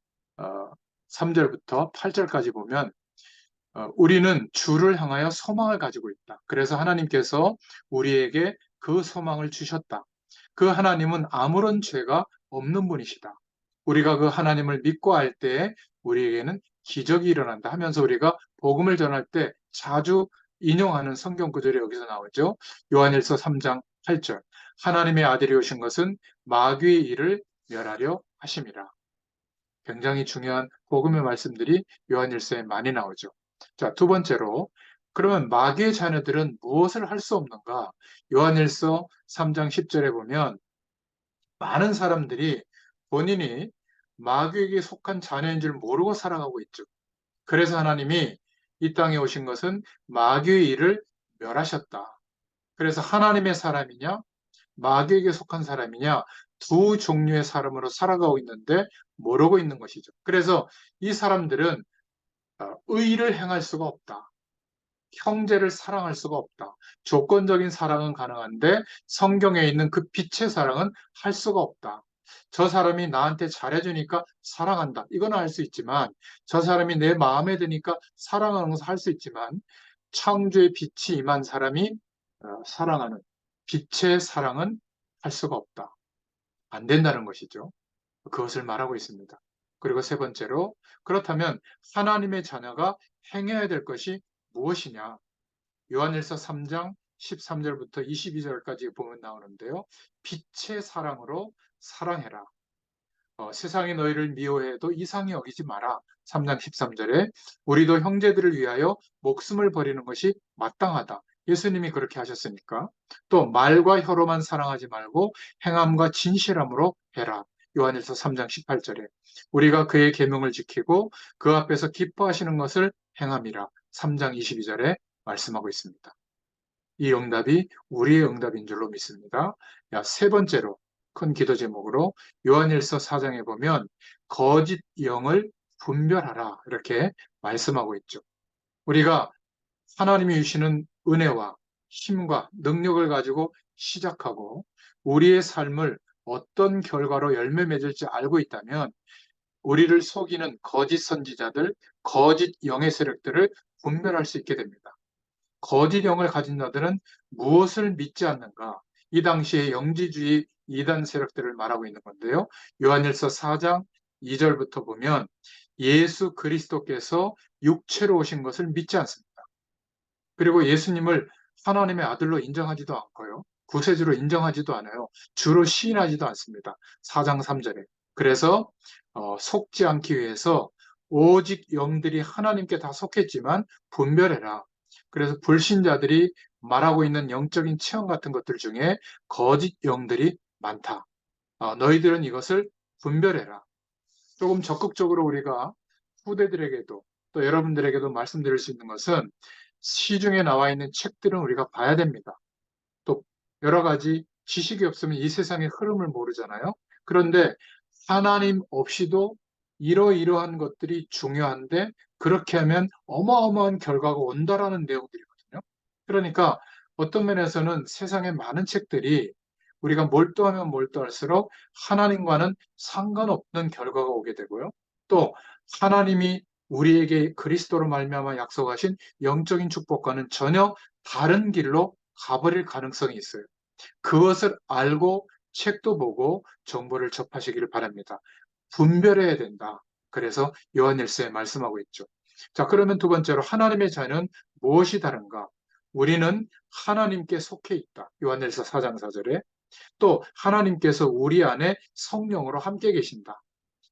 3절부터 8절까지 보면 우리는 주를 향하여 소망을 가지고 있다. 그래서 하나님께서 우리에게 그 소망을 주셨다. 그 하나님은 아무런 죄가 없는 분이시다. 우리가 그 하나님을 믿고 할 때에 우리에게는 기적이 일어난다 하면서 우리가 복음을 전할 때 자주 인용하는 성경 구절이 여기서 나오죠. 요한일서 3장 8절. 하나님의 아들이 오신 것은 마귀의 일을 멸하려 하심이라. 굉장히 중요한 복음의 말씀들이 요한일서에 많이 나오죠. 자, 두 번째로 그러면 마귀의 자녀들은 무엇을 할 수 없는가? 요한일서 3장 10절에 보면 많은 사람들이 본인이 마귀에게 속한 자녀인 줄 모르고 살아가고 있죠. 그래서 하나님이 이 땅에 오신 것은 마귀의 일을 멸하셨다. 그래서 하나님의 사람이냐, 마귀에게 속한 사람이냐, 두 종류의 사람으로 살아가고 있는데 모르고 있는 것이죠. 그래서 이 사람들은 의를 행할 수가 없다. 형제를 사랑할 수가 없다. 조건적인 사랑은 가능한데 성경에 있는 그 빛의 사랑은 할 수가 없다. 저 사람이 나한테 잘해주니까 사랑한다. 이건 할 수 있지만 저 사람이 내 마음에 드니까 사랑하는 것을 할 수 있지만 창조의 빛이 임한 사람이 사랑하는 빛의 사랑은 할 수가 없다. 안 된다는 것이죠. 그것을 말하고 있습니다. 그리고 세 번째로 그렇다면 하나님의 자녀가 행해야 될 것이 무엇이냐? 요한일서 3장 13절부터 22절까지 보면 나오는데요. 빛의 사랑으로 사랑해라. 세상이 너희를 미워해도 이상히 여기지 마라. 3장 13절에 우리도 형제들을 위하여 목숨을 버리는 것이 마땅하다. 예수님이 그렇게 하셨으니까. 또 말과 혀로만 사랑하지 말고 행함과 진실함으로 해라. 요한일서 3장 18절에 우리가 그의 계명을 지키고 그 앞에서 기뻐하시는 것을 행함이라. 3장 22절에 말씀하고 있습니다. 이 응답이 우리의 응답인 줄로 믿습니다. 세 번째로 큰 기도 제목으로 요한일서 4장에 보면 거짓 영을 분별하라 이렇게 말씀하고 있죠. 우리가 하나님이 주시는 은혜와 힘과 능력을 가지고 시작하고 우리의 삶을 어떤 결과로 열매 맺을지 알고 있다면 우리를 속이는 거짓 선지자들, 거짓 영의 세력들을 분별할 수 있게 됩니다. 거짓 영을 가진 자들은 무엇을 믿지 않는가? 이 당시에 영지주의 이단 세력들을 말하고 있는 건데요. 요한일서 4장 2절부터 보면 예수 그리스도께서 육체로 오신 것을 믿지 않습니다. 그리고 예수님을 하나님의 아들로 인정하지도 않고요. 구세주로 인정하지도 않아요. 주로 시인하지도 않습니다. 4장 3절에. 그래서 속지 않기 위해서 오직 영들이 하나님께 다 속했지만 분별해라. 그래서 불신자들이 말하고 있는 영적인 체험 같은 것들 중에 거짓 영들이 많다. 너희들은 이것을 분별해라. 조금 적극적으로 우리가 후대들에게도 또 여러분들에게도 말씀드릴 수 있는 것은 시중에 나와 있는 책들은 우리가 봐야 됩니다. 또 여러 가지 지식이 없으면 이 세상의 흐름을 모르잖아요. 그런데 하나님 없이도 이러이러한 것들이 중요한데 그렇게 하면 어마어마한 결과가 온다라는 내용들이거든요. 그러니까 어떤 면에서는 세상의 많은 책들이 우리가 몰두하면 몰두할수록 하나님과는 상관없는 결과가 오게 되고요. 또 하나님이 우리에게 그리스도로 말미암아 약속하신 영적인 축복과는 전혀 다른 길로 가버릴 가능성이 있어요. 그것을 알고 책도 보고 정보를 접하시기를 바랍니다. 분별해야 된다. 그래서 요한일서에 말씀하고 있죠. 자, 그러면 두 번째로 하나님의 자녀는 무엇이 다른가? 우리는 하나님께 속해 있다. 요한일서 4장 4절에 또 하나님께서 우리 안에 성령으로 함께 계신다.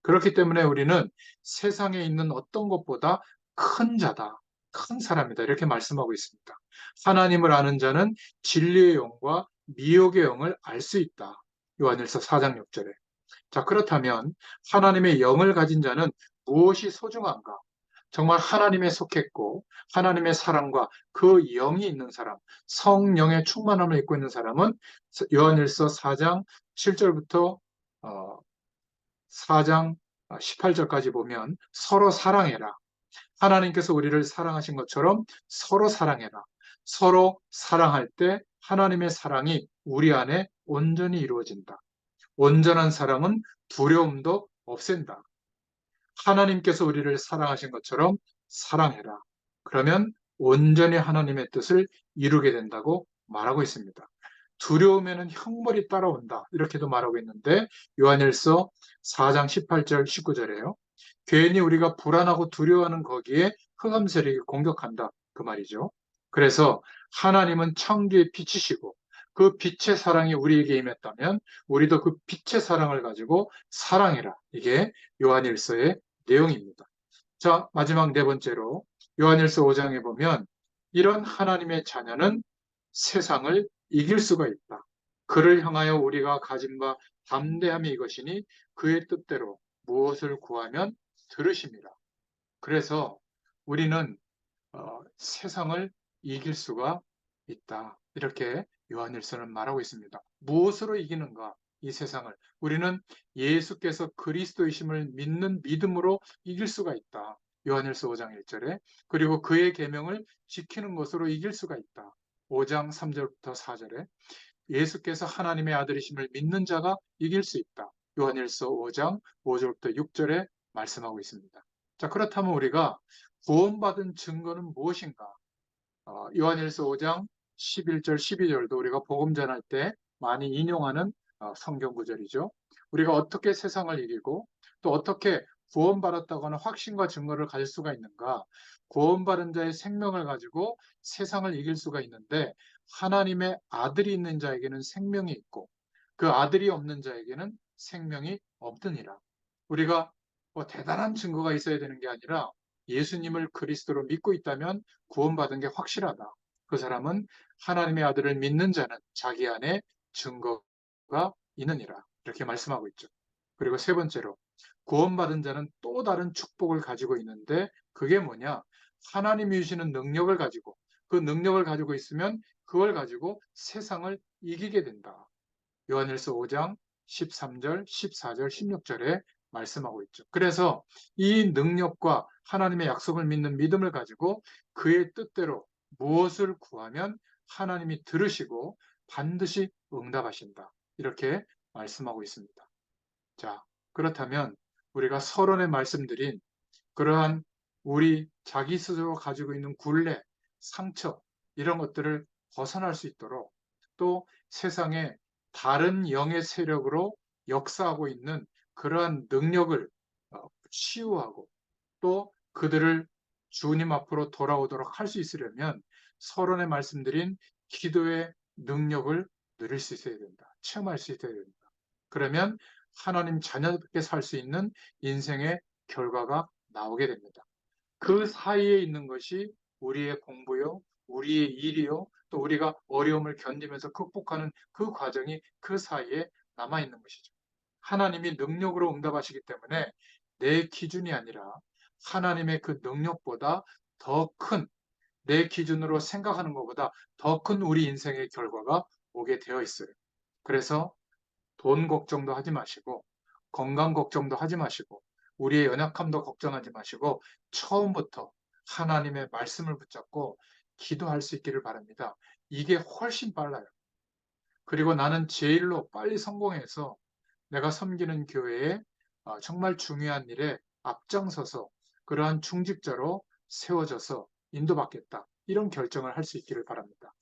그렇기 때문에 우리는 세상에 있는 어떤 것보다 큰 자다, 큰 사람이다. 이렇게 말씀하고 있습니다. 하나님을 아는 자는 진리의 영과 미혹의 영을 알 수 있다. 요한일서 4장 6절에. 자, 그렇다면 하나님의 영을 가진 자는 무엇이 소중한가? 정말 하나님에 속했고 하나님의 사랑과 그 영이 있는 사람, 성령의 충만함을 입고 있는 사람은 요한일서 4장 7절부터 4장 18절까지 보면 서로 사랑해라. 하나님께서 우리를 사랑하신 것처럼 서로 사랑해라. 서로 사랑할 때 하나님의 사랑이 우리 안에 온전히 이루어진다. 온전한 사랑은 두려움도 없앤다. 하나님께서 우리를 사랑하신 것처럼 사랑해라. 그러면 온전히 하나님의 뜻을 이루게 된다고 말하고 있습니다. 두려움에는 형벌이 따라온다. 이렇게도 말하고 있는데 요한일서 4장 18절 19절에요. 괜히 우리가 불안하고 두려워하는 거기에 흑암 세력이 공격한다. 그 말이죠. 그래서 하나님은 창조의 빛이시고 그 빛의 사랑이 우리에게 임했다면 우리도 그 빛의 사랑을 가지고 사랑해라. 이게 요한일서의 내용입니다. 자, 마지막 네 번째로 요한일서 5장에 보면 이런 하나님의 자녀는 세상을 이길 수가 있다. 그를 향하여 우리가 가진 바 담대함이 이것이니 그의 뜻대로 무엇을 구하면 들으심이라. 그래서 우리는 세상을 이길 수가 있다. 이렇게 요한일서는 말하고 있습니다. 무엇으로 이기는가? 이 세상을. 우리는 예수께서 그리스도이심을 믿는 믿음으로 이길 수가 있다. 요한일서 5장 1절에. 그리고 그의 계명을 지키는 것으로 이길 수가 있다. 5장 3절부터 4절에. 예수께서 하나님의 아들이심을 믿는 자가 이길 수 있다. 요한일서 5장 5절부터 6절에 말씀하고 있습니다. 자, 그렇다면 우리가 구원받은 증거는 무엇인가? 요한일서 5장 11절, 12절도 우리가 복음 전할 때 많이 인용하는 성경 구절이죠. 우리가 어떻게 세상을 이기고 또 어떻게 구원받았다고 하는 확신과 증거를 가질 수가 있는가? 구원받은 자의 생명을 가지고 세상을 이길 수가 있는데 하나님의 아들이 있는 자에게는 생명이 있고 그 아들이 없는 자에게는 생명이 없느니라. 우리가 뭐 대단한 증거가 있어야 되는 게 아니라 예수님을 그리스도로 믿고 있다면 구원받은 게 확실하다. 그 사람은 하나님의 아들을 믿는 자는 자기 안에 증거가 있느니라. 이렇게 말씀하고 있죠. 그리고 세 번째로 구원받은 자는 또 다른 축복을 가지고 있는데 그게 뭐냐? 하나님이 주시는 능력을 가지고 그 능력을 가지고 있으면 그걸 가지고 세상을 이기게 된다. 요한일서 5장 13절, 14절, 16절에 말씀하고 있죠. 그래서 이 능력과 하나님의 약속을 믿는 믿음을 가지고 그의 뜻대로 무엇을 구하면 하나님이 들으시고 반드시 응답하신다. 이렇게 말씀하고 있습니다. 자, 그렇다면 우리가 서론에 말씀드린 그러한 우리 자기 스스로 가지고 있는 굴레, 상처 이런 것들을 벗어날 수 있도록 또 세상에 다른 영의 세력으로 역사하고 있는 그러한 능력을 치유하고 또 그들을 주님 앞으로 돌아오도록 할 수 있으려면 서론에 말씀드린 기도의 능력을 누릴 수 있어야 된다. 체험할 수 있어야 된다. 그러면 하나님 자녀답게 살 수 있는 인생의 결과가 나오게 됩니다. 그 사이에 있는 것이 우리의 공부요, 우리의 일이요, 또 우리가 어려움을 견디면서 극복하는 그 과정이 그 사이에 남아있는 것이죠. 하나님이 능력으로 응답하시기 때문에 내 기준이 아니라 하나님의 그 능력보다 더 큰, 내 기준으로 생각하는 것보다 더 큰 우리 인생의 결과가 오게 되어 있어요. 그래서 돈 걱정도 하지 마시고 건강 걱정도 하지 마시고 우리의 연약함도 걱정하지 마시고 처음부터 하나님의 말씀을 붙잡고 기도할 수 있기를 바랍니다. 이게 훨씬 빨라요. 그리고 나는 제일로 빨리 성공해서 내가 섬기는 교회에 정말 중요한 일에 앞장서서 그러한 중직자로 세워져서 인도받겠다. 이런 결정을 할 수 있기를 바랍니다.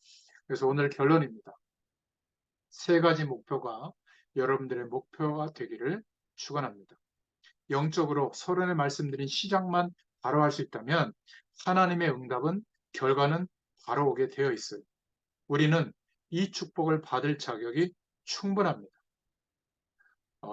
그래서 오늘 결론입니다. 세 가지 목표가 여러분들의 목표가 되기를 축원합니다. 영적으로 서론에 말씀드린 시작만 바로 할 수 있다면 하나님의 응답은 결과는 바로 오게 되어 있어요. 우리는 이 축복을 받을 자격이 충분합니다.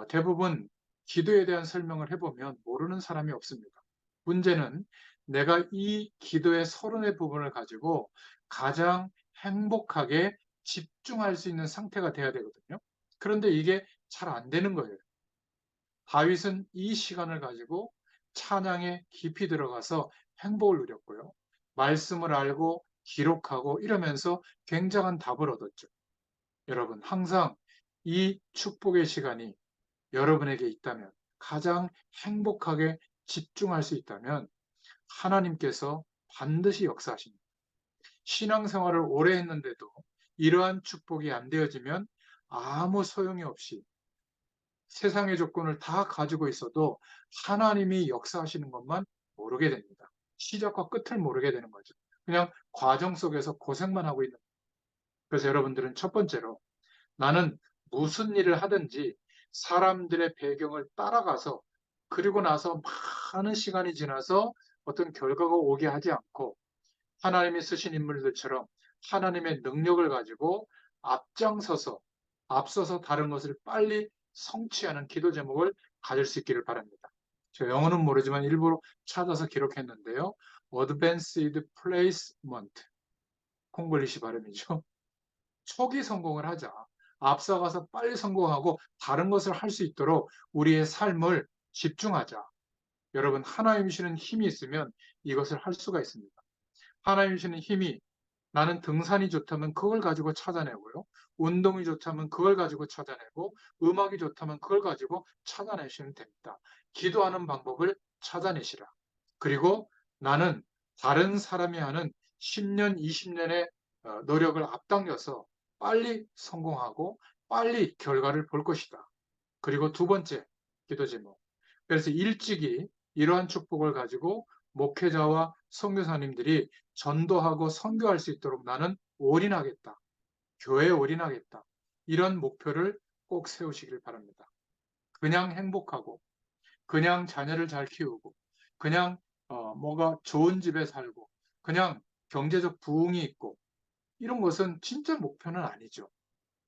대부분 기도에 대한 설명을 해보면 모르는 사람이 없습니다. 문제는 내가 이 기도의 서론의 부분을 가지고 가장 행복하게 집중할 수 있는 상태가 돼야 되거든요. 그런데 이게 잘 안 되는 거예요. 다윗은 이 시간을 가지고 찬양에 깊이 들어가서 행복을 누렸고요. 말씀을 알고 기록하고 이러면서 굉장한 답을 얻었죠. 여러분, 항상 이 축복의 시간이 여러분에게 있다면 가장 행복하게 집중할 수 있다면 하나님께서 반드시 역사하십니다. 신앙생활을 오래 했는데도 이러한 축복이 안 되어지면 아무 소용이 없이 세상의 조건을 다 가지고 있어도 하나님이 역사하시는 것만 모르게 됩니다. 시작과 끝을 모르게 되는 거죠. 그냥 과정 속에서 고생만 하고 있는 거예요. 그래서 여러분들은 첫 번째로 나는 무슨 일을 하든지 사람들의 배경을 따라가서 그리고 나서 많은 시간이 지나서 어떤 결과가 오게 하지 않고 하나님이 쓰신 인물들처럼 하나님의 능력을 가지고 앞장서서 앞서서 다른 것을 빨리 성취하는 기도 제목을 가질 수 있기를 바랍니다. 저 영어는 모르지만 일부러 찾아서 기록했는데요. Advanced Placement, 콩글리시 발음이죠. 초기 성공을 하자. 앞서가서 빨리 성공하고 다른 것을 할 수 있도록 우리의 삶을 집중하자. 여러분, 하나님 주시는 힘이 있으면 이것을 할 수가 있습니다. 하나님 주시는 힘이 나는 등산이 좋다면 그걸 가지고 찾아내고요. 운동이 좋다면 그걸 가지고 찾아내고 음악이 좋다면 그걸 가지고 찾아내시면 됩니다. 기도하는 방법을 찾아내시라. 그리고 나는 다른 사람이 하는 10년, 20년의 노력을 앞당겨서 빨리 성공하고 빨리 결과를 볼 것이다. 그리고 두 번째 기도 제목. 그래서 일찍이 이러한 축복을 가지고 목회자와 선교사님들이 전도하고 선교할 수 있도록 나는 올인하겠다. 교회에 올인하겠다. 이런 목표를 꼭 세우시길 바랍니다. 그냥 행복하고 그냥 자녀를 잘 키우고 그냥 뭐가 좋은 집에 살고 그냥 경제적 부흥이 있고 이런 것은 진짜 목표는 아니죠.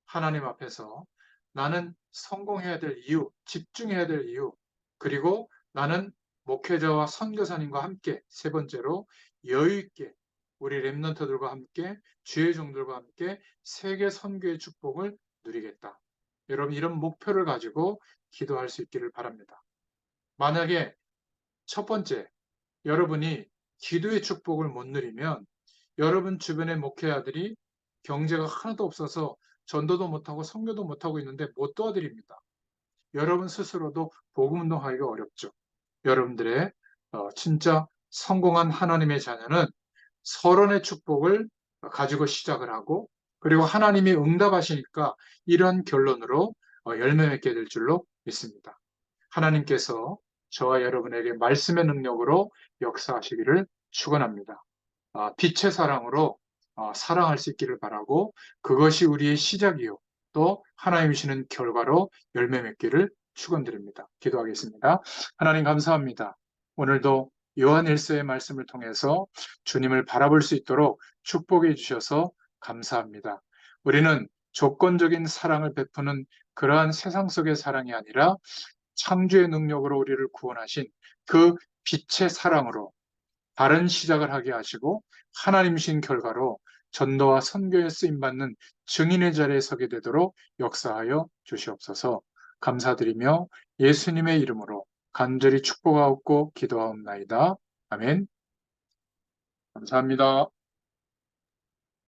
하나님 앞에서 나는 성공해야 될 이유, 집중해야 될 이유, 그리고 나는 목회자와 선교사님과 함께 세 번째로 여유 있게 우리 렘넌트들과 함께 주의 종들과 함께 세계 선교의 축복을 누리겠다. 여러분 이런 목표를 가지고 기도할 수 있기를 바랍니다. 만약에 첫 번째 여러분이 기도의 축복을 못 누리면 여러분 주변의 목회자들이 경제가 하나도 없어서 전도도 못하고 선교도 못하고 있는데 못 도와드립니다. 여러분 스스로도 복음 운동하기가 어렵죠. 여러분들의 진짜 성공한 하나님의 자녀는 서론의 축복을 가지고 시작을 하고 그리고 하나님이 응답하시니까 이런 결론으로 열매 맺게 될 줄로 믿습니다. 하나님께서 저와 여러분에게 말씀의 능력으로 역사하시기를 축원합니다. 빛의 사랑으로 사랑할 수 있기를 바라고 그것이 우리의 시작이요. 또 하나님이 주시는 결과로 열매 맺기를 축원드립니다. 기도하겠습니다. 하나님 감사합니다. 오늘도 요한 1서의 말씀을 통해서 주님을 바라볼 수 있도록 축복해 주셔서 감사합니다. 우리는 조건적인 사랑을 베푸는 그러한 세상 속의 사랑이 아니라 창조의 능력으로 우리를 구원하신 그 빛의 사랑으로 바른 시작을 하게 하시고 하나님이신 결과로 전도와 선교에 쓰임받는 증인의 자리에 서게 되도록 역사하여 주시옵소서. 감사드리며 예수님의 이름으로 간절히 축복하옵고 기도하옵나이다. 아멘. 감사합니다.